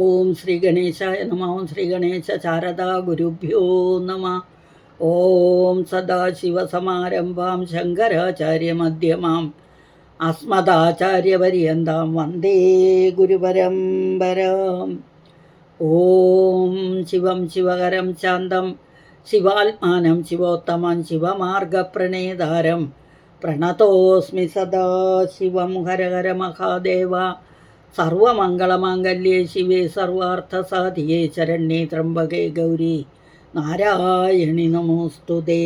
ഓം ശ്രീ ഗണേശായ നമ. ഓം ശ്രീ ഗണേശ ശാരദാ ഗുരുഭ്യോ നമ. ഓം സദാശിവസമാരംഭാം ശങ്കരാചാര്യമധ്യമാം അസ്മദാചാര്യപര്യന്താം വന്ദേ ഗുരുപരമ്പരാം. ഓം ശിവം ശിവകരം ശാന്തം ശിവാത്മാനം ശിവോത്തമം ശിവമാർഗപ്രണേതാരം പ്രണതോസ്മി സദാശിവം. ഹര ഹര മഹാദേവ. സർവമംഗളമാംഗല്യേ ശിവേ സർവാർത്ഥസാധികേ ശരണ്യേ ത്രംബകേ ഗൗരി നാരായണി നമോസ്തുതേ.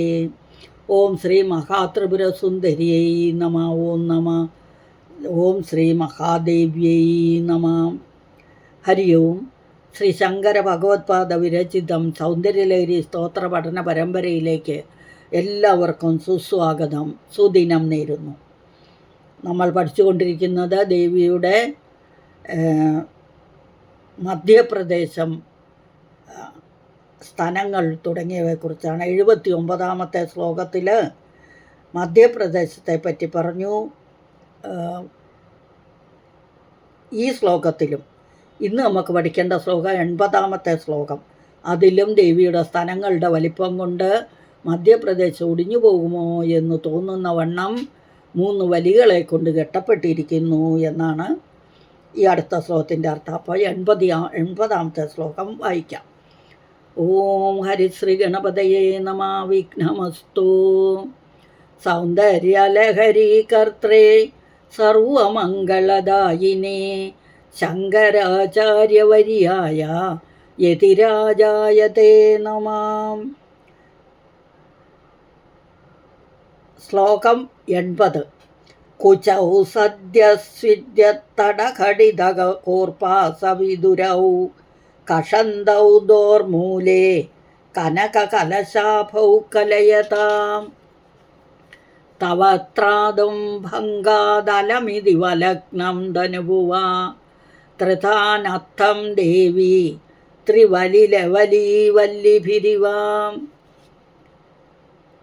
ഓം ശ്രീ മഹാത്രിപുരസുന്ദരിയൈ നമ. ഓം നമ. ഓം ശ്രീ മഹാദേവ്യൈ നമ. ഹരി ഓം. ശ്രീ ശങ്കര ഭഗവത്പാദ വിരചിതം സൗന്ദര്യലഹരി സ്തോത്ര പഠന പരമ്പരയിലേക്ക് എല്ലാവർക്കും സുസ്വാഗതം, സുദിനം നേരുന്നു. നമ്മൾ പഠിച്ചുകൊണ്ടിരിക്കുന്നത് ദേവിയുടെ മധ്യപ്രദേശം, സ്ഥലങ്ങൾ തുടങ്ങിയവയെക്കുറിച്ചാണ്. 79-ാമത്തെ ശ്ലോകത്തിൽ മധ്യപ്രദേശത്തെ പറ്റി പറഞ്ഞു. ഈ ശ്ലോകത്തിലും ഇന്ന് നമുക്ക് പഠിക്കേണ്ട ശ്ലോകം 80-ാമത്തെ ശ്ലോകം. അതിലും ദേവിയുടെ സ്ഥലങ്ങളുടെ വലിപ്പം കൊണ്ട് മധ്യപ്രദേശം ഒടിഞ്ഞു പോകുമോ എന്ന് തോന്നുന്ന വണ്ണം 3 വലികളെ കൊണ്ട് കെട്ടപ്പെട്ടിരിക്കുന്നു എന്നാണ് ഈ അടുത്ത ശ്ലോകത്തിൻ്റെ അർത്ഥം. അപ്പോൾ 80-ാമത്തെ ശ്ലോകം വായിക്കാം. ഓം ഹരിശ്രീ ഗണപതയേ നമ. വിഘ്നമസ്തു. സൗന്ദര്യലഹരി കർത്രേ സർവമംഗളദായിനേ ശങ്കരാചാര്യവര്യായ യതിരാജായ തേ നമാം. ശ്ലോകം 80. കുചൗ സദ്യസ്വിദ്യത്തടഘടിതകൂർപ്പാസവിദുരൗ കഷന്തൗ ദോർമൂലേ കനകകലശാഭൗ കലയതാം. തവത്രാദും ഭംഗാദലമിതി വലഗ്നം ധനുഭുവാ ത്രിതാനർത്ഥം ദേവി ത്രിവലിലവലീവല്ലിഭിരിവാം.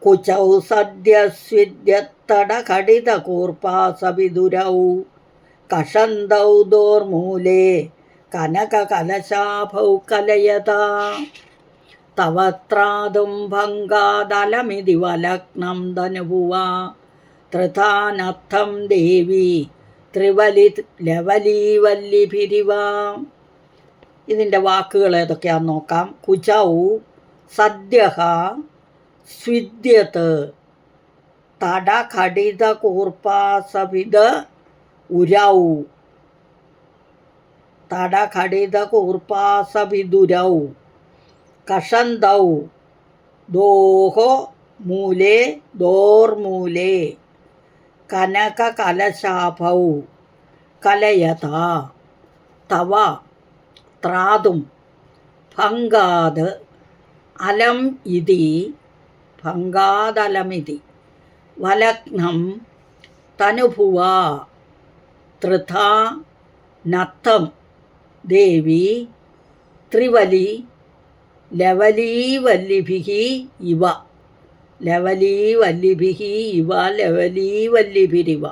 കുചൗ സദ്യസ്വിദ്യത്തടഘടിതകൂർപ്പാസവിദുരൗ കഷന്തൗ ദോർമൂലേ കനകകലശാഭൗ കലയതാം. തവത്രാദും ഭംഗാദലമിതി വലഗ്നം ധനുഭുവാ ത്രിതാനർത്ഥം ദേവി ത്രിവലിലവലീവല്ലിഭിരിവാം. ഇതിൻ്റെ വാക്കുകൾ ഏതൊക്കെയാണെന്ന് നോക്കാം. കുചൗ സദ്യഃ സ്വിദ്യത് തടഘടിതകൂർപ്പാസവിദ ഉരൗ. തടഘടിതകൂർപ്പാസവിദുരൗ കഷന്തൗ ദോഹോ മൂലേ ദോർമൂലേ കനകകലശാഭൗ കലയത. തവ ത്രാതും ഭംഗാത് അലം ഇതി ഭംഗാദലമിതി വലഗ്നം തനുഭുവാ ത്രിധാ നത്തം ദേവി ത്രിവലി ലവലീവല്ലിഭിഃ ഇവ. ലവലീവല്ലിഭിഃ ഇവ ലവലീവല്ലിഭിരിവ.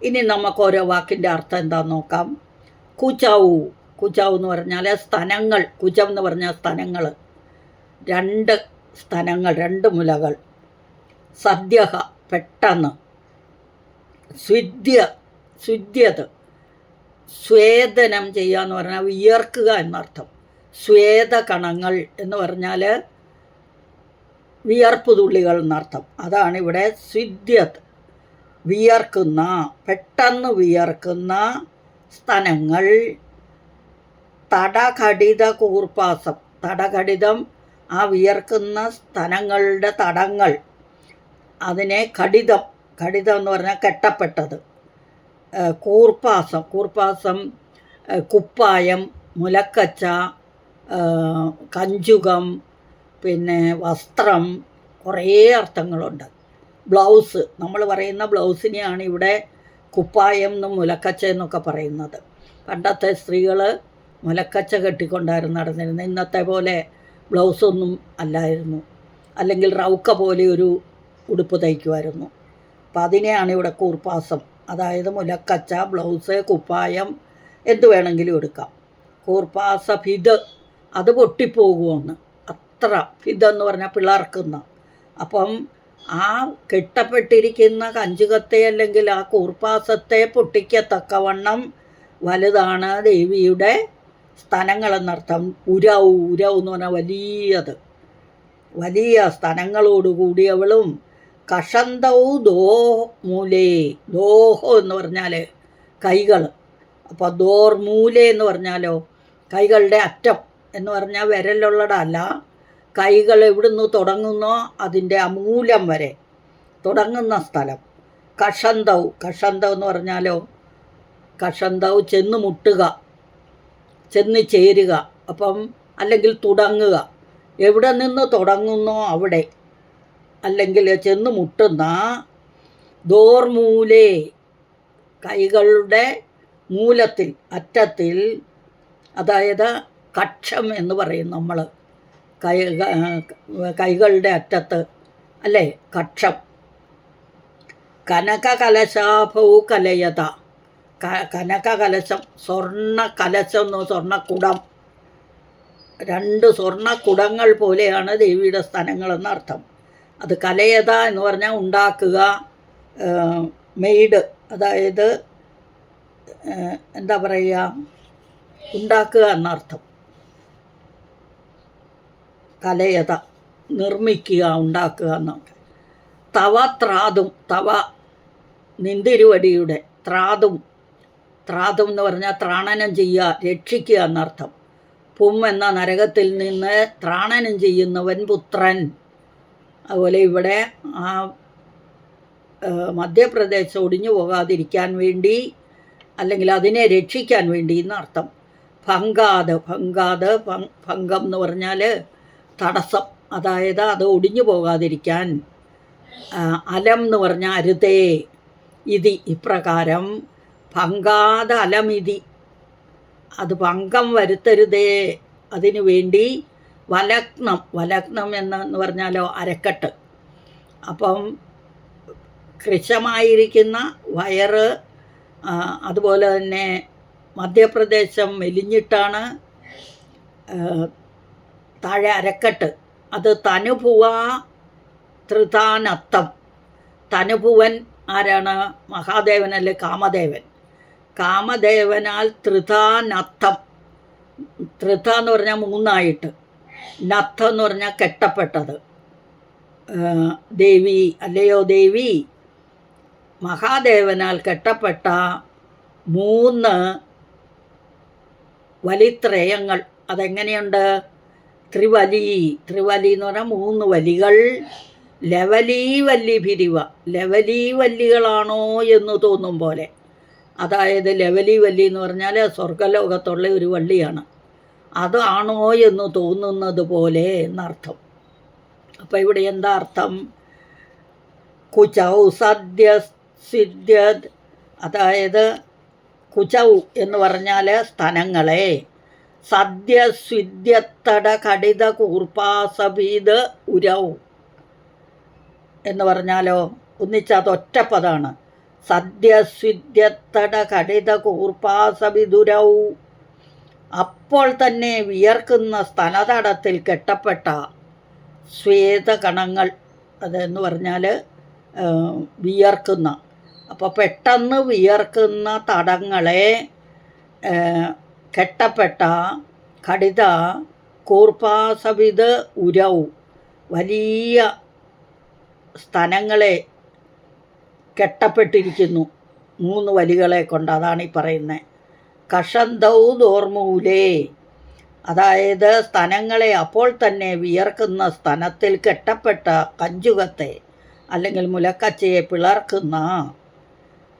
ഇനി നമുക്ക് ഓരോ വാക്കിൻ്റെ അർത്ഥം എന്താണെന്ന് നോക്കാം. കുചൗ. കുചൗ എന്ന് പറഞ്ഞാൽ സ്ഥലങ്ങൾ. കുചം എന്ന് പറഞ്ഞാൽ സ്ഥലങ്ങൾ, 2 സ്ഥലങ്ങൾ, 2 മുലകൾ. സദ്യഃ പെട്ടെന്ന്. സ്വിദ്യത് സ്വേദനം ചെയ്യുക എന്ന് പറഞ്ഞാൽ വിയർക്കുക എന്നർത്ഥം. സ്വേദകണങ്ങൾ എന്ന് പറഞ്ഞാൽ വിയർപ്പ് തുള്ളികൾ എന്നർത്ഥം. അതാണ് ഇവിടെ സ്വിദ്യത്. വിയർക്കുന്ന, പെട്ടെന്ന് വിയർക്കുന്ന സ്ഥലങ്ങൾ. തടഘടിത കൂർപ്പാസം. തടഘടിതം ആ വിയർക്കുന്ന സ്ഥലങ്ങളുടെ തടങ്ങൾ. അതിനെ ഘടിതം. ഘടിതം എന്ന് പറഞ്ഞാൽ കെട്ടപ്പെട്ടത്. കൂർപ്പാസം. കൂർപ്പാസം കുപ്പായം, മുലക്കച്ച, കഞ്ചുകം, പിന്നെ വസ്ത്രം, കുറേ അർത്ഥങ്ങളുണ്ട്. ബ്ലൗസ്. നമ്മൾ പറയുന്ന ബ്ലൗസിനെയാണ് ഇവിടെ കുപ്പായം എന്നും മുലക്കച്ച എന്നൊക്കെ പറയുന്നത്. പണ്ടത്തെ സ്ത്രീകൾ മുലക്കച്ച കെട്ടിക്കൊണ്ടായിരുന്നു നടന്നിരുന്നത്. ഇന്നത്തെ പോലെ ബ്ലൗസൊന്നും അല്ലായിരുന്നു. അല്ലെങ്കിൽ റൗക്ക പോലെ ഒരു ഉടുപ്പ് തയ്ക്കുമായിരുന്നു. അപ്പം അതിനെയാണ് ഇവിടെ കൂർപ്പാസം. അതായത് മുലക്കച്ച, ബ്ലൗസ്, കുപ്പായം എന്തു വേണമെങ്കിലും എടുക്കാം. കൂർപ്പാസഭിത് അത് പൊട്ടിപ്പോകുമെന്ന്. അത്ര ഭിതെന്ന് പറഞ്ഞാൽ പിളർക്കുന്ന. അപ്പം ആ കെട്ടപ്പെട്ടിരിക്കുന്ന കഞ്ചുകത്തെ അല്ലെങ്കിൽ ആ കൂർപ്പാസത്തെ പൊട്ടിക്കത്തക്കവണ്ണം വലുതാണ് ദേവിയുടെ സ്തനങ്ങളെന്നർത്ഥം. ഉരവ് എന്ന് പറഞ്ഞാൽ വലിയ സ്തനങ്ങളോടുകൂടിയവളും കഷന്തൗ മൂലേ. ദോഹോ എന്ന് പറഞ്ഞാൽ കൈകൾ. അപ്പോൾ ദോർമൂലേ എന്ന് പറഞ്ഞാലോ കൈകളുടെ അറ്റം എന്ന് പറഞ്ഞാൽ വിരലുള്ളടല്ല. കൈകൾ എവിടുന്ന് തുടങ്ങുന്നോ അതിൻ്റെ അമൂലം വരെ തുടങ്ങുന്ന സ്ഥലം. കഷന്തൗ എന്ന് പറഞ്ഞാലോ കഷന്തൗ ചെന്ന് മുട്ടുക, ചെന്ന് ചേരുക. അപ്പം അല്ലെങ്കിൽ തുടങ്ങുക, എവിടെ നിന്ന് തുടങ്ങുന്നോ അവിടെ, അല്ലെങ്കിൽ ചെന്ന് മുട്ടുന്ന. ദോർമൂലേ കൈകളുടെ മൂലത്തിൽ, അറ്റത്തിൽ, അതായത് കക്ഷം എന്ന് പറയും നമ്മൾ. കൈകളുടെ അറ്റത്ത് അല്ലേ കക്ഷം. കനകകലശാഭൗ കലയത. കനകകലശം, സ്വർണ്ണകലശം എന്ന് സ്വർണ്ണക്കുടം. 2 സ്വർണ്ണക്കുടങ്ങൾ പോലെയാണ് ദേവിയുടെ സ്തനങ്ങളെന്നർത്ഥം. അത് കലയത എന്ന് പറഞ്ഞാൽ ഉണ്ടാക്കുക, മെയ്ഡ്, അതായത് എന്താ പറയുക, ഉണ്ടാക്കുക എന്നർത്ഥം. കലയത നിർമ്മിക്കുക, ഉണ്ടാക്കുക എന്നൊക്കെ. തവ നിന്തിരുവടിയുടെ ത്രാതും എന്ന് പറഞ്ഞാൽ ത്രാണനം ചെയ്യുക, രക്ഷിക്കുക എന്നർത്ഥം. എന്ന നരകത്തിൽ നിന്ന് ത്രാണനം ചെയ്യുന്നവൻ പുത്രൻ. അതുപോലെ ഇവിടെ ആ മധ്യപ്രദേശ് ഒടിഞ്ഞു പോകാതിരിക്കാൻ വേണ്ടി, അല്ലെങ്കിൽ അതിനെ രക്ഷിക്കാൻ വേണ്ടി എന്നർത്ഥം. ഭംഗം എന്ന് പറഞ്ഞാൽ തടസ്സം, അതായത് അത് ഒടിഞ്ഞു പോകാതിരിക്കാൻ. അലം എന്ന് പറഞ്ഞാൽ അരുതേ. ഇപ്രകാരം അലമിതി, അത് ഭംഗം വരുത്തരുതേ, അതിനു വേണ്ടി വലഗ്നം എന്ന് പറഞ്ഞാലോ അരക്കെട്ട്. അപ്പം കൃശമായിരിക്കുന്ന വയറ്, അതുപോലെ തന്നെ മധ്യപ്രദേശം മെലിഞ്ഞിട്ടാണ്, താഴെ അരക്കെട്ട്. അത് തനുഭുവ ത്രിതാനത്തം. തനുഭുവൻ ആരാണ്? മഹാദേവനല്ലേ, കാമദേവനാൽ ത്രിതാനത്തം. ത്രിത എന്ന് പറഞ്ഞാൽ 3ആയിട്ട്, നത്തം എന്ന് പറഞ്ഞാൽ കെട്ടപ്പെട്ടത്. ദേവി, അല്ലയോ ദേവി, മഹാദേവനാൽ കെട്ടപ്പെട്ട 3 വലിത്രയങ്ങൾ. അതെങ്ങനെയുണ്ട്? ത്രിവലി എന്ന് പറഞ്ഞാൽ 3 വലികൾ. ലവലീവല്ലി ഭിരിവ, ലവലീവല്ലികളാണോ എന്ന് തോന്നും പോലെ. അതായത് ലവലീവല്ലി എന്ന് പറഞ്ഞാൽ സ്വർഗലോകത്തുള്ള ഒരു വള്ളിയാണ്, അതാണോ എന്ന് തോന്നുന്നത് പോലെ എന്നർത്ഥം. അപ്പം ഇവിടെ എന്താ അർത്ഥം? കുചൗ സിദ്ധ്യത്, അതായത് കുചൗ എന്ന് പറഞ്ഞാൽ സ്തനങ്ങളെ. സദ്യസ്വിദ്യത്തട കടിത കൂർപ്പാസഭീത് ഉരൗ എന്ന് പറഞ്ഞാലോ ഒന്നിച്ചത് ഒറ്റപ്പതാണ്. സദ്യസ്വിദ്യത്തട കടിത കൂർപ്പാസഭിതുരൗ. അപ്പോൾ തന്നെ വിയർക്കുന്ന സ്തനതടത്തിൽ കെട്ടപ്പെട്ട ശ്വേതകണങ്ങൾ, അതെന്ന് പറഞ്ഞാൽ വിയർക്കുന്ന. അപ്പോൾ പെട്ടെന്ന് വിയർക്കുന്ന തടങ്ങളെ കെട്ടപ്പെട്ട കടിത കൂർപ്പാസഭിത് ഉരൗ, വലിയ സ്തനങ്ങളെ കെട്ടപ്പെട്ടിരിക്കുന്നു 3 വലികളെ കൊണ്ട്. അതാണ് ഈ പറയുന്നത്. കഷന്തൗ ദോർമൂലേ, അതായത് സ്തനങ്ങളെ അപ്പോൾ തന്നെ വിയർക്കുന്ന സ്തനത്തിൽ കെട്ടപ്പെട്ട കഞ്ചുകത്തെ അല്ലെങ്കിൽ മുലക്കച്ചയെ പിളർക്കുന്ന.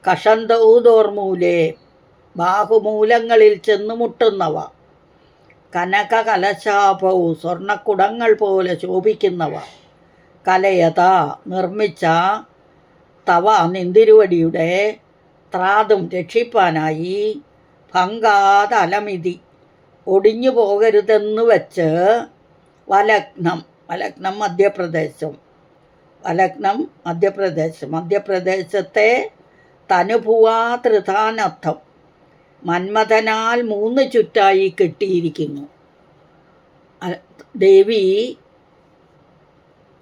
കഷന്തൗ ദോർമൂലേ, ബാഹുമൂലങ്ങളിൽ ചെന്നു മുട്ടുന്നവ. കനകകലശാഭൗ, സ്വർണ്ണക്കുടങ്ങൾ പോലെ ശോഭിക്കുന്നവ. കലയത, നിർമ്മിച്ച. തവ, നിന്തിരുവടിയുടെ. ത്രാതും, രക്ഷിപ്പാനായി. അലമിതി, ഒടിഞ്ഞു പോകരുതെന്ന് വെച്ച്. വലഗ്നം മധ്യപ്രദേശത്തെ തനുഭുവാ ത്രിതാനർത്ഥം. മന്മഥനാൽ 3 ചുറ്റായി കെട്ടിയിരിക്കുന്നു. ദേവി,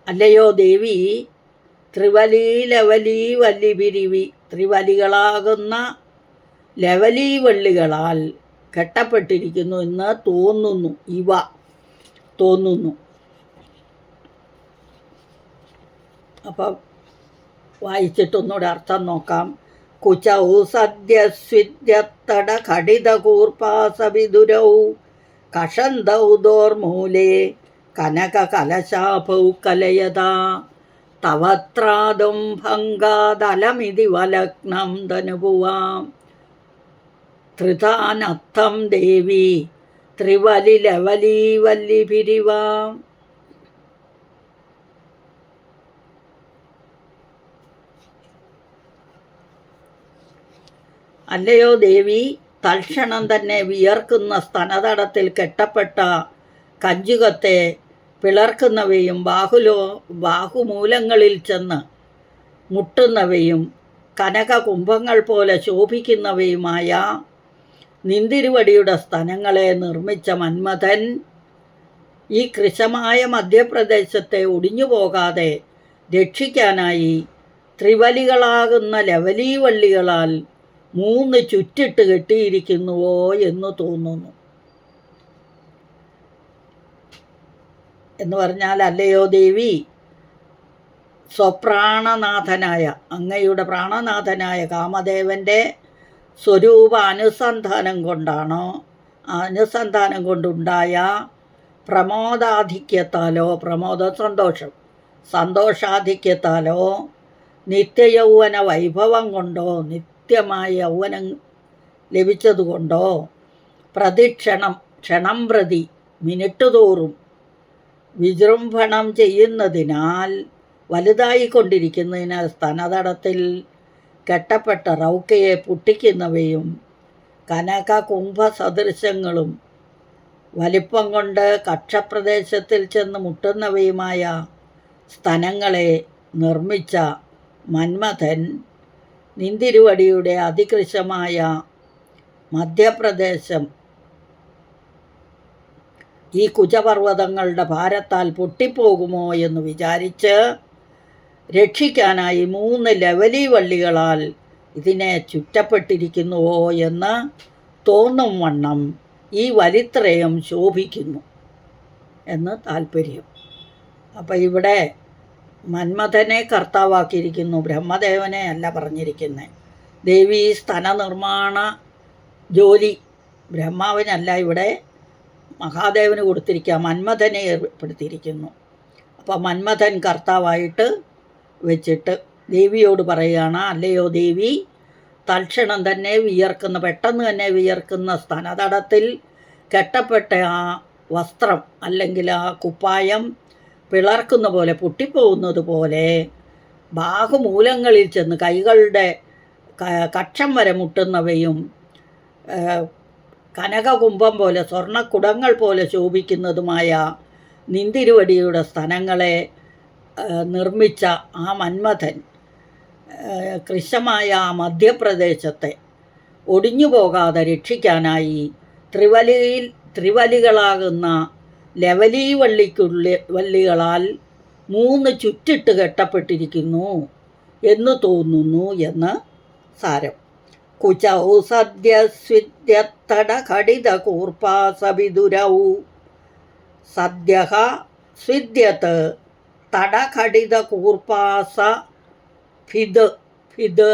അല്ലയോ ദേവി, ത്രിവലി ലവലി വല്ലിപിരിവി, ത്രിവലികളാകുന്ന ലവലി വള്ളികളാൽ കെട്ടപ്പെട്ടിരിക്കുന്നു എന്ന് തോന്നുന്നു. ഇവ തോന്നുന്നു. അപ്പം വായിച്ചിട്ടൊന്നുകൂടെ അർത്ഥം നോക്കാം. കുചൗ സദ്യസ്വിദ്യത്തട ഘടിതകൂർപ്പാസവിദുരൗ കഷന്തൗ ദോർമൂലേ കനക കലശാഭൗ കലയതാ തവത്രാദും ഭംഗാദലമിതി വലഗ്നം ധനുപുവാം ത്രിതാനർത്ഥം ദേവി ത്രിവലി ലവലി വല്ലിഭിരിവാം. അല്ലയോ ദേവി, തൽക്ഷണം തന്നെ വിയർക്കുന്ന സ്തനതടത്തിൽ കെട്ടപ്പെട്ട കഞ്ചുകത്തെ പിളർക്കുന്നവയും ബാഹുമൂലങ്ങളിൽ ചെന്ന് മുട്ടുന്നവയും കനക കുംഭങ്ങൾ പോലെ ശോഭിക്കുന്നവയുമായ നിന്തിരുവടിയുടെ സ്തനങ്ങളെ നിർമ്മിച്ച മന്മഥൻ ഈ കൃശമായ മധ്യപ്രദേശത്തെ ഒടിഞ്ഞുപോകാതെ രക്ഷിക്കാനായി ത്രിവലികളാകുന്ന ലവലീവള്ളികളാൽ 3 ചുറ്റിട്ട് കെട്ടിയിരിക്കുന്നുവോ എന്ന് തോന്നുന്നു. എന്ന് പറഞ്ഞാൽ, അല്ലയോ ദേവി, സ്വപ്രാണനാഥനായ അങ്ങയുടെ പ്രാണനാഥനായ കാമദേവൻ്റെ സ്വരൂപ അനുസന്ധാനം കൊണ്ടുണ്ടായ പ്രമോദാധിക്യത്താലോ, സന്തോഷാധിക്യത്താലോ, നിത്യയൗവന വൈഭവം കൊണ്ടോ, നിത്യമായ യൗവനം ലഭിച്ചതുകൊണ്ടോ, ക്ഷണം പ്രതി മിനിറ്റ് തോറും വിജൃംഭണം ചെയ്യുന്നതിനാൽ, വലുതായിക്കൊണ്ടിരിക്കുന്നതിനാൽ സ്തനതടത്തിൽ കെട്ടപ്പെട്ട റൗക്കയെ പുട്ടിക്കുന്നവയും കനക കുംഭ സദൃശങ്ങളും വലിപ്പം കൊണ്ട് കക്ഷപ്രദേശത്തിൽ ചെന്ന് മുട്ടുന്നവയുമായ സ്തനങ്ങളെ നിർമ്മിച്ച മന്മഥൻ നിന്തിരുവടിയുടെ അതികൃശമായ മധ്യപ്രദേശം ഈ കുജപർവ്വതങ്ങളുടെ ഭാരത്താൽ പൊട്ടിപ്പോകുമോ എന്ന് വിചാരിച്ച് രക്ഷിക്കാനായി 3 ലവലി വള്ളികളാൽ ഇതിനെ ചുറ്റപ്പെട്ടിരിക്കുന്നുവോ എന്ന് തോന്നും വണ്ണം ഈ വലിത്രയം ശോഭിക്കുന്നു എന്ന് താല്പര്യം. അപ്പം ഇവിടെ മന്മഥനെ കർത്താവാക്കിയിരിക്കുന്നു, ബ്രഹ്മദേവനെ അല്ല പറഞ്ഞിരിക്കുന്നത്. ദേവി സ്തന നിർമ്മാണ ജോലി ബ്രഹ്മാവിനല്ല ഇവിടെ മഹാദേവന് കൊടുത്തിരിക്കുക, മന്മഥനെ ഏർപ്പെടുത്തിയിരിക്കുന്നു. അപ്പോൾ മന്മഥൻ കർത്താവായിട്ട് വെച്ചിട്ട് ദേവിയോട് പറയുകയാണ്, അല്ലയോ ദേവി, തൽക്ഷണം തന്നെ പെട്ടെന്ന് തന്നെ വിയർക്കുന്ന സ്തനതടത്തിൽ കെട്ടപ്പെട്ട ആ വസ്ത്രം അല്ലെങ്കിൽ ആ കുപ്പായം പിളർക്കുന്ന പോലെ, പൊട്ടിപ്പോകുന്നത് പോലെ ബാഹുമൂലങ്ങളിൽ ചെന്ന് കൈകളുടെ കക്ഷം വരെ മുട്ടുന്നവയും കനകകുംഭം പോലെ, സ്വർണ്ണക്കുടങ്ങൾ പോലെ ശോഭിക്കുന്നതുമായ നിന്തിരുവടിയുടെ സ്തനങ്ങളെ നിർമ്മിച്ച ആ മന്മഥൻ കൃശമായ ആ മധ്യപ്രദേശത്തെ ഒടിഞ്ഞുപോകാതെ രക്ഷിക്കാനായി ത്രിവലികളാകുന്ന ലവലീ വള്ളികളാൽ 3 ചുറ്റിട്ട് കെട്ടപ്പെട്ടിരിക്കുന്നു എന്ന് തോന്നുന്നു എന്ന് സാരം. കുചൗ സദ്യസ്വിദ്യത്തട ഘടിത കൂർപ്പാസവിദുരൗ സദ്യഃ സ്വിദ്യത്ത് തടഘടിത കൂർപ്പാസ ഫിദ്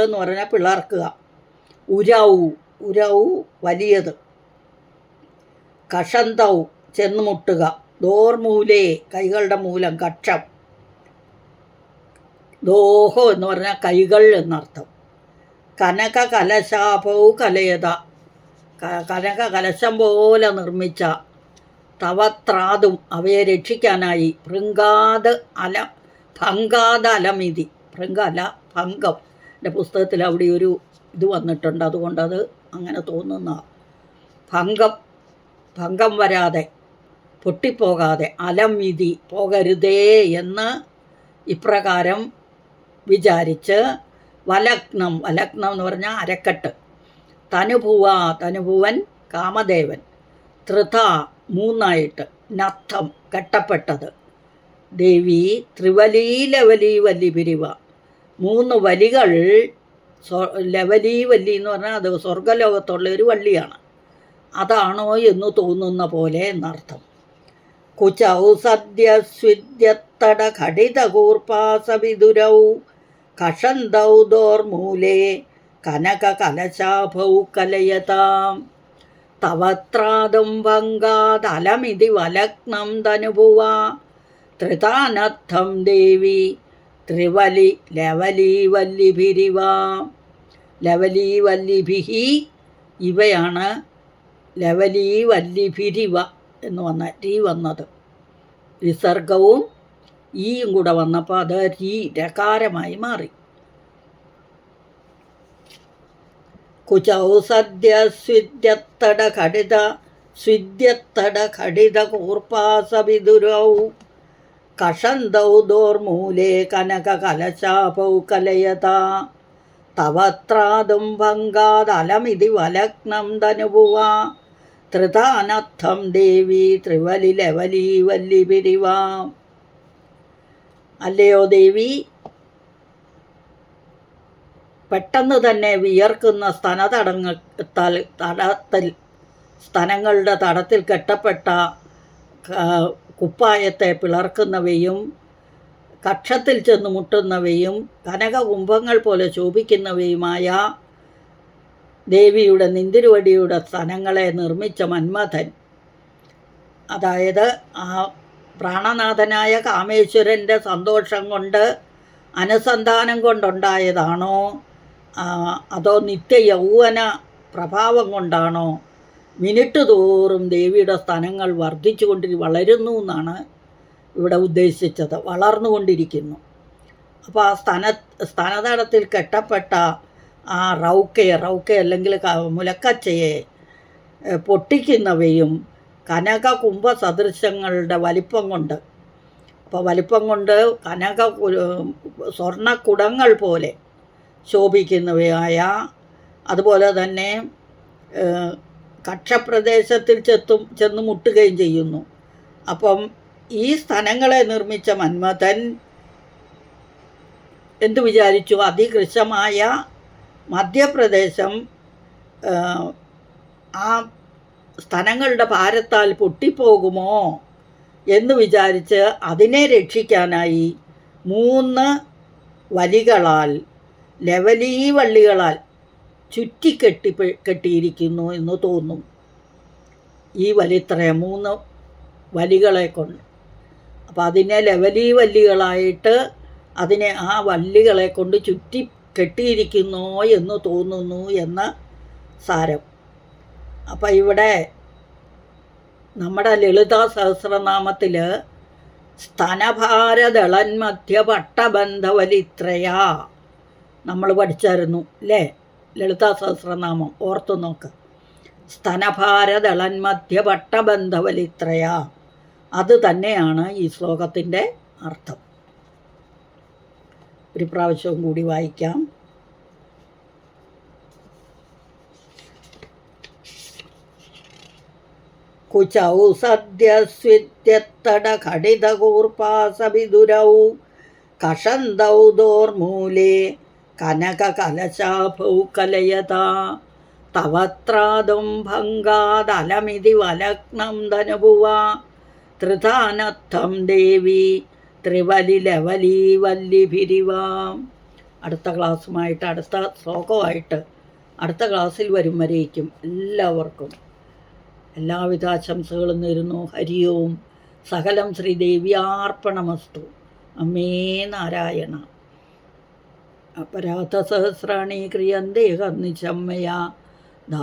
എന്ന് പറഞ്ഞാൽ പിളർക്കുക. ഉരൗ വലിയത്. കഷന്തൗ ചെന്ന് മുട്ടുക. ദോർമൂലേ കൈകളുടെ മൂലം, കക്ഷം. ദോഹോ എന്ന് പറഞ്ഞാൽ കൈകൾ എന്നർത്ഥം. കനക കലശാഭൗ കലയത കനക കലശം പോലെ നിർമ്മിച്ച തവത്രാതും അവയെ രക്ഷിക്കാനായി ഭംഗാദ അലമിതി, ഭംഗം. എൻ്റെ പുസ്തകത്തിൽ അവിടെ ഒരു ഇത് വന്നിട്ടുണ്ട്, അതുകൊണ്ടത് അങ്ങനെ തോന്നുന്ന ഭംഗം വരാതെ, പൊട്ടിപ്പോകാതെ, അലമിതി പോകരുതേ എന്ന് ഇപ്രകാരം വിചാരിച്ച് വലഗ്നം എന്ന് പറഞ്ഞാൽ അരക്കെട്ട്, തനുഭുവ തനുഭുവൻ കാമദേവൻ, ത്രിത മൂന്നായിട്ട്, നത്തം കെട്ടപ്പെട്ടത്, ദേവി ത്രിവലീ ലവലീ വല്ലി പിരിവ മൂന്ന് വലികൾ. ലവലീ വല്ലി എന്ന് പറഞ്ഞാൽ അത് സ്വർഗലോകത്തുള്ള ഒരു വള്ളിയാണ്. അതാണോ എന്ന് തോന്നുന്ന പോലെ എന്നർത്ഥം. കുചൗ സദ്യ സ്വിദ്യത്തട ഘടിത കൂർപ്പാസവിദുരൗ കഷന്തൗ ദോർമൂലേ കനക കലശാഭൗ കലയതാം തവത്രാദം ഭംഗാതലമിതി വലഗ്നം തനുഭുവ ത്രിതാനർത്ഥം ദേവി ത്രിവലി ലവലീ വല്ലിഭിരിവ. ലവലീ വല്ലിഭിഹി ഇവയാണ് ലവലീ വല്ലിഭിരിവ എന്ന് വന്ന രീ വന്നത്. വിസർഗവും ഈയും കൂടെ വന്നപ്പോൾ അത് രകാരമായി മാറി. കുചൗ സദ്യ സ്വിദ്യത്തട ഘടിത കൂർപ്പാസവിദുരൗ കഷന്തൗ ദോർമൂലേ കനക കലശാഭൗ കലയത തവത്രാദും ഭംഗാതലമിതി വലഗ്നം തനുഭുവ ത്രിതാനർത്ഥം ദേവി ത്രിവലി ലവലീ വല്ലിഭിരിവ. അല്ലയോ ദേവി, പെട്ടെന്ന് തന്നെ വിയർക്കുന്ന സ്തനങ്ങളുടെ തടത്തിൽ കെട്ടപ്പെട്ട കുപ്പായത്തെ പിളർക്കുന്നവയും കക്ഷത്തിൽ ചെന്ന് മുട്ടുന്നവയും കനകകുംഭങ്ങൾ പോലെ ശോഭിക്കുന്നവയുമായ ദേവിയുടെ നിന്തിരുവടിയുടെ സ്തനങ്ങളെ നിർമ്മിച്ച മന്മഥൻ, അതായത് ആ പ്രാണനാഥനായ കാമേശ്വരൻ്റെ സന്തോഷം കൊണ്ട് അനുസന്ധാനം കൊണ്ടുണ്ടായതാണോ അതോ നിത്യ യൗവന പ്രഭാവം കൊണ്ടാണോ മിനിറ്റ് തോറും ദേവിയുടെ സ്തനങ്ങൾ വളരുന്നു എന്നാണ് ഇവിടെ ഉദ്ദേശിച്ചത്. വളർന്നുകൊണ്ടിരിക്കുന്നു. അപ്പോൾ ആ സ്തനതടത്തിൽ കെട്ടപ്പെട്ട ആ റൗക്ക അല്ലെങ്കിൽ മുലക്കച്ചയെ പൊട്ടിക്കുന്നവയും കനക കുംഭ സദൃശങ്ങളുടെ വലിപ്പം കൊണ്ട്, അപ്പോൾ വലിപ്പം കൊണ്ട് സ്വർണ്ണക്കുടങ്ങൾ പോലെ ശോഭിക്കുന്നവയായ, അതുപോലെ തന്നെ കക്ഷപ്രദേശത്തിൽ ചെന്ന് മുട്ടുകയും ചെയ്യുന്നു. അപ്പം ഈ സ്ഥലങ്ങളെ നിർമ്മിച്ച മന്മഥൻ എന്തു വിചാരിച്ചു? അതികൃശമായ മധ്യപ്രദേശം ആ സ്ഥലങ്ങളുടെ ഭാരത്താൽ പൊട്ടിപ്പോകുമോ എന്ന് വിചാരിച്ച് അതിനെ രക്ഷിക്കാനായി 3 വലികളാൽ ലവലീ വള്ളികളാൽ കെട്ടിയിരിക്കുന്നു എന്ന് തോന്നും. ഈ വലിത്രയം 3 വലികളെ കൊണ്ട്. അപ്പം അതിനെ ലവലീ വല്ലികളായിട്ട് അതിനെ ആ വള്ളികളെ കൊണ്ട് ചുറ്റി കെട്ടിയിരിക്കുന്നോ എന്ന് തോന്നുന്നു എന്ന് സാരം. അപ്പം ഇവിടെ നമ്മുടെ ലളിതാ സഹസ്രനാമത്തിൽ സ്തനഭാരദളന്മധ്യ പട്ടബന്ധവലിത്രയ നമ്മൾ പഠിച്ചായിരുന്നു അല്ലേ? ലളിതാ സഹസ്രനാമം ഓർത്തു നോക്ക്. സ്തനഭാരദളന്മധ്യ പട്ടബന്ധവലിത്രയ, അത് തന്നെയാണ് ഈ ശ്ലോകത്തിൻ്റെ അർത്ഥം. ഒരു പ്രാവശ്യവും കൂടി വായിക്കാം. കുചൗ സദ്യ സ്വിദ്യത്തട ഘടിത കൂർപ്പാസവിദുരൗ കഷന്തൗ ദോർമൂലേ കനക കലശാഭൗ കലയത തവത്രാദം ഭംഗാതലമിതി വലഗ്നം ധനുഭുവ ത്രിതാനർത്ഥം ദേവി ത്രിവലി ലവലീ വല്ലിഭിരിവ. അടുത്ത ക്ലാസ്സുമായിട്ട് അടുത്ത ശ്ലോകമായിട്ട് അടുത്ത ക്ലാസ്സിൽ വരും വരേക്കും എല്ലാവർക്കും എല്ലാവിധ ആശംസകളും നേരുന്നു. ഹരി ഓം. സകലം ശ്രീദേവ്യാർപ്പണമസ്തു. അമ്മേ നാരായണ. അപരാധ സഹസ്രാണി ക്രിയന്തേ കർണിച്ചമ്മയാ